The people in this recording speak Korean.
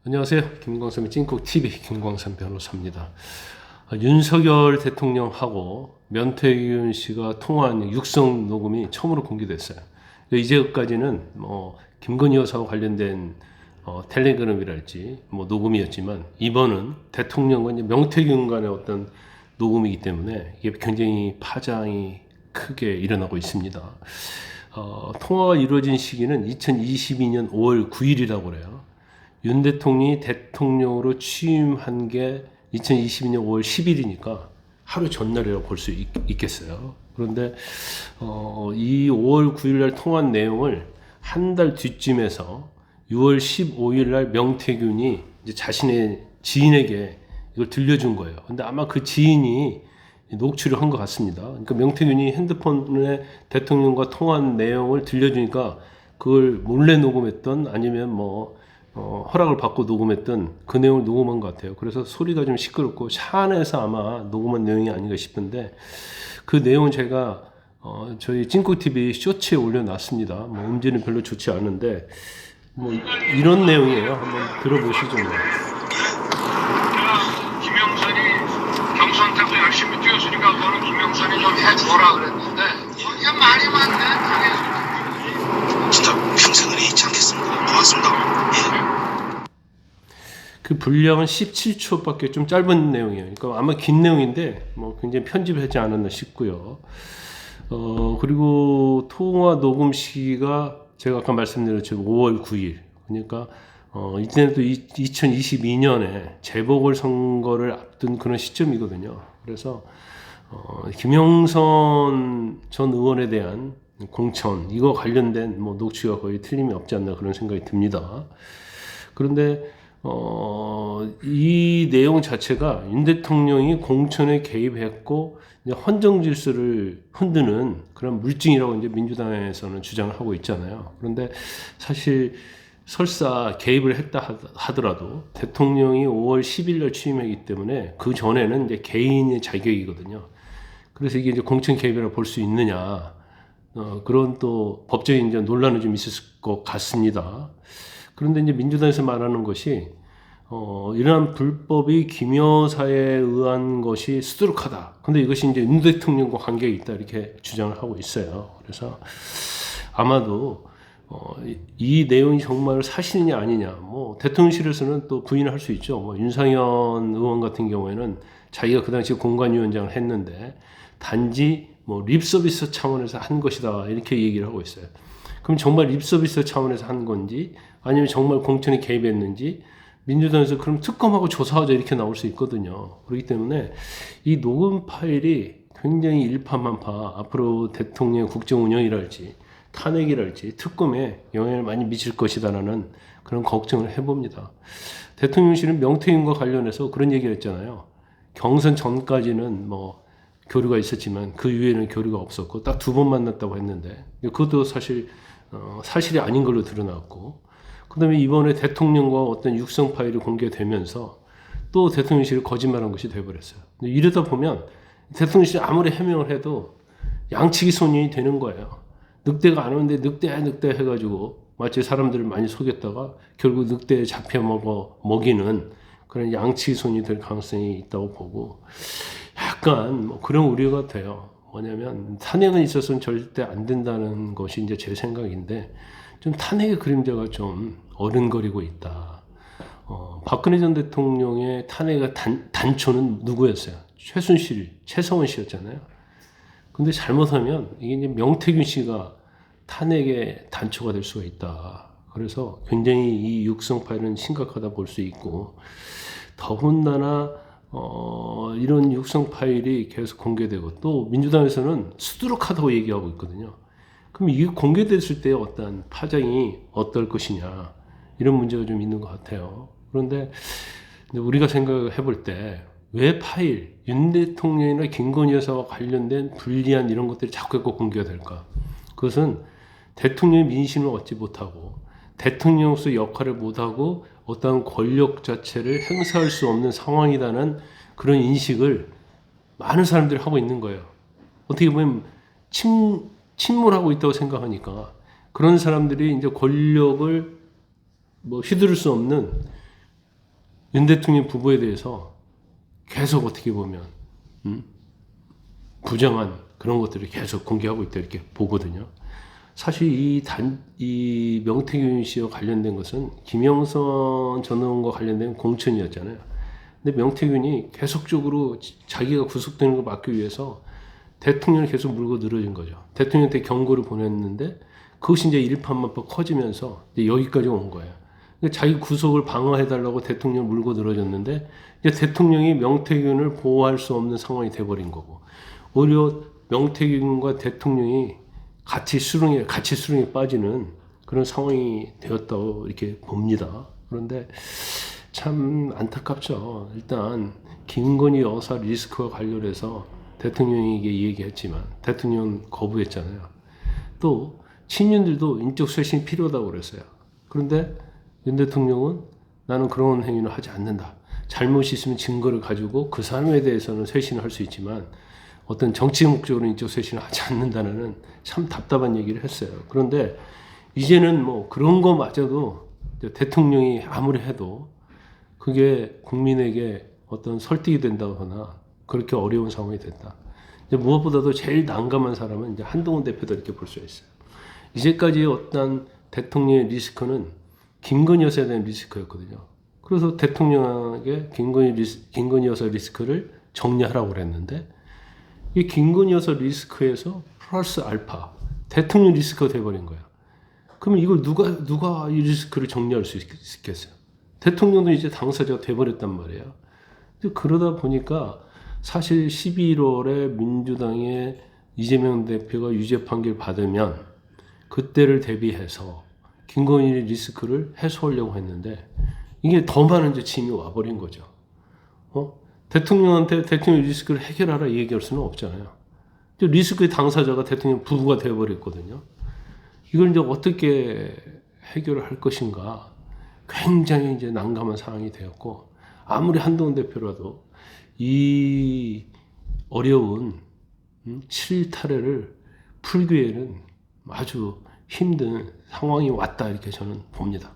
안녕하세요. 김광삼의 찐콕TV 김광삼 변호사입니다. 윤석열 대통령하고 명태균 씨가 통화한 육성 녹음이 처음으로 공개됐어요. 이제까지는 김건희 여사와 관련된 텔레그램이랄지 녹음이었지만, 이번은 대통령과 이제 명태균 간의 어떤 녹음이기 때문에 이게 굉장히 파장이 크게 일어나고 있습니다. 통화가 이루어진 시기는 2022년 5월 9일이라고 그래요. 윤 대통령이 대통령으로 취임한 게 2022년 5월 10일이니까 하루 전날이라고 볼 수 있겠어요. 그런데 이 5월 9일 날 통화한 내용을 한 달 뒤쯤에서 6월 15일 날 명태균이 이제 자신의 지인에게 이걸 들려준 거예요. 근데 아마 그 지인이 녹취를 한 것 같습니다. 그러니까 명태균이 핸드폰에 대통령과 통화한 내용을 들려주니까 그걸 몰래 녹음했던, 아니면 허락을 받고 녹음했던 그 내용을 녹음한 것 같아요. 그래서 소리가 좀 시끄럽고 차 안에서 아마 녹음한 내용이 아닌가 싶은데, 그 내용은 제가 저희 찐코TV 쇼츠에 올려놨습니다. 음질은 별로 좋지 않은데 이런 내용이에요. 한번 들어보시죠. 김영선이 경선한테도 열심히 뛰었으니까 너는 김영선이 좀 해줘라 그랬는데 거기가 말이 많네. 당해서 진짜 평생을 잊지 않겠습니다. 고맙습니다. 예. 그 분량은 17초밖에 좀 짧은 내용이에요. 그러니까 아마 긴 내용인데 굉장히 편집하지 않았나 싶고요. 그리고 통화 녹음 시기가 제가 아까 말씀드렸죠. 5월 9일. 그러니까 이때는 또 2022년에 재보궐선거를 앞둔 그런 시점이거든요. 그래서 김영선 전 의원에 대한 공천, 이거 관련된 녹취가 거의 틀림이 없지 않나 그런 생각이 듭니다. 그런데 이 내용 자체가 윤 대통령이 공천에 개입했고 이제 헌정 질서를 흔드는 그런 물증이라고 이제 민주당에서는 주장을 하고 있잖아요. 그런데 사실 설사 개입을 했다 하더라도 대통령이 5월 10일 날 취임했기 때문에 그 전에는 이제 개인의 자격이거든요. 그래서 이게 이제 공천 개입이라고 볼 수 있느냐, 그런 또 법적인 이제 논란은 좀 있을 것 같습니다. 그런데 이제 민주당에서 말하는 것이 이러한 불법이 김 여사에 의한 것이 수두룩하다. 근데 이것이 이제 윤 대통령과 관계가 있다, 이렇게 주장을 하고 있어요. 그래서 아마도 이 내용이 정말 사실이냐 아니냐, 대통령실에서는 또 부인을 할 수 있죠. 윤상현 의원 같은 경우에는 자기가 그 당시 공관위원장을 했는데 단지 립서비스 차원에서 한 것이다, 이렇게 얘기를 하고 있어요. 그럼 정말 립서비스 차원에서 한 건지, 아니면 정말 공천에 개입했는지 민주당에서 그럼 특검하고 조사하자, 이렇게 나올 수 있거든요. 그렇기 때문에 이 녹음 파일이 굉장히 일파만파 앞으로 대통령의 국정 운영이랄지 탄핵이랄지 특검에 영향을 많이 미칠 것이다라는 그런 걱정을 해봅니다. 대통령실은 명태균과 관련해서 그런 얘기를 했잖아요. 경선 전까지는 교류가 있었지만 그 이후에는 교류가 없었고 딱 2번 만났다고 했는데, 그것도 사실 사실이 아닌 걸로 드러났고, 그 다음에 이번에 대통령과 어떤 육성 파일이 공개되면서 또 대통령실이 거짓말한 것이 돼버렸어요. 이러다 보면 대통령실이 아무리 해명을 해도 양치기 소년이 되는 거예요. 늑대가 안 오는데 늑대 해가지고 마치 사람들을 많이 속였다가 결국 늑대에 잡혀 먹이는 그런 양치기 소년이 될 가능성이 있다고 보고, 약간 그런 우려가 돼요. 뭐냐면 탄핵은 있어서는 절대 안 된다는 것이 이제 제 생각인데, 좀 탄핵의 그림자가 좀 어른거리고 있다. 박근혜 전 대통령의 탄핵의 단초는 누구였어요? 최성원 씨였잖아요. 근데 잘못하면 이게 이제 명태균 씨가 탄핵의 단초가 될 수가 있다. 그래서 굉장히 이 육성 파일은 심각하다 볼 수 있고, 더군다나 이런 육성 파일이 계속 공개되고, 또 민주당에서는 수두룩하다고 얘기하고 있거든요. 그럼 이게 공개됐을 때 어떤 파장이 어떨 것이냐, 이런 문제가 좀 있는 것 같아요. 그런데 우리가 생각해 볼 때 왜 파일, 윤 대통령이나 김건희 여사와 관련된 불리한 이런 것들이 자꾸 공개가 될까? 그것은 대통령의 민심을 얻지 못하고 대통령으로서 역할을 못하고 어떤 권력 자체를 행사할 수 없는 상황이라는 그런 인식을 많은 사람들이 하고 있는 거예요. 어떻게 보면 침몰하고 있다고 생각하니까 그런 사람들이 이제 권력을 휘두를 수 없는 윤 대통령 부부에 대해서 계속 어떻게 보면 부정한 그런 것들을 계속 공개하고 있다 이렇게 보거든요. 사실 이 명태균 씨와 관련된 것은 김영선 전 의원과 관련된 공천이었잖아요. 근데 명태균이 계속적으로 자기가 구속되는 걸 막기 위해서 대통령을 계속 물고 늘어진 거죠. 대통령한테 경고를 보냈는데 그것이 이제 일파만파 커지면서 이제 여기까지 온 거예요. 그러니까 자기 구속을 방어해달라고 대통령을 물고 늘어졌는데 이제 대통령이 명태균을 보호할 수 없는 상황이 돼버린 거고 오히려 명태균과 대통령이 같이 수렁에 빠지는 그런 상황이 되었다고 이렇게 봅니다. 그런데 참 안타깝죠. 일단 김건희 여사 리스크와 관련해서 대통령에게 얘기했지만 대통령은 거부했잖아요. 또 친윤들도 인적 쇄신이 필요하다고 그랬어요. 그런데 윤 대통령은 나는 그런 행위는 하지 않는다. 잘못이 있으면 증거를 가지고 그 사람에 대해서는 쇄신을 할 수 있지만 어떤 정치 목적으로 인적 쇄신을 하지 않는다는 참 답답한 얘기를 했어요. 그런데 이제는 뭐 그런 거마저도 대통령이 아무리 해도 그게 국민에게 어떤 설득이 된다거나 그렇게 어려운 상황이 됐다. 무엇보다도 제일 난감한 사람은 이제 한동훈 대표다 이렇게 볼 수 있어요. 이제까지 어떤 대통령의 리스크는 김건희 여사에 대한 리스크였거든요. 그래서 대통령에게 김건희 여사 리스크를 정리하라고 그랬는데 이 김건희 여사 리스크에서 플러스 알파 대통령 리스크가 돼버린 거야. 그러면 이걸 누가 이 리스크를 정리할 수 있겠어요? 대통령도 이제 당사자가 돼버렸단 말이에요. 그러다 보니까 사실 11월에 민주당의 이재명 대표가 유죄 판결 받으면 그때를 대비해서 김건희 리스크를 해소하려고 했는데 이게 더 많은 이제 짐이 와버린 거죠. 대통령한테 대통령 리스크를 해결하라 얘기할 수는 없잖아요. 리스크의 당사자가 대통령 부부가 되어버렸거든요. 이걸 이제 어떻게 해결을 할 것인가 굉장히 이제 난감한 상황이 되었고 아무리 한동훈 대표라도 이 어려운 실타래를 풀기 위해는 아주 힘든 상황이 왔다 이렇게 저는 봅니다.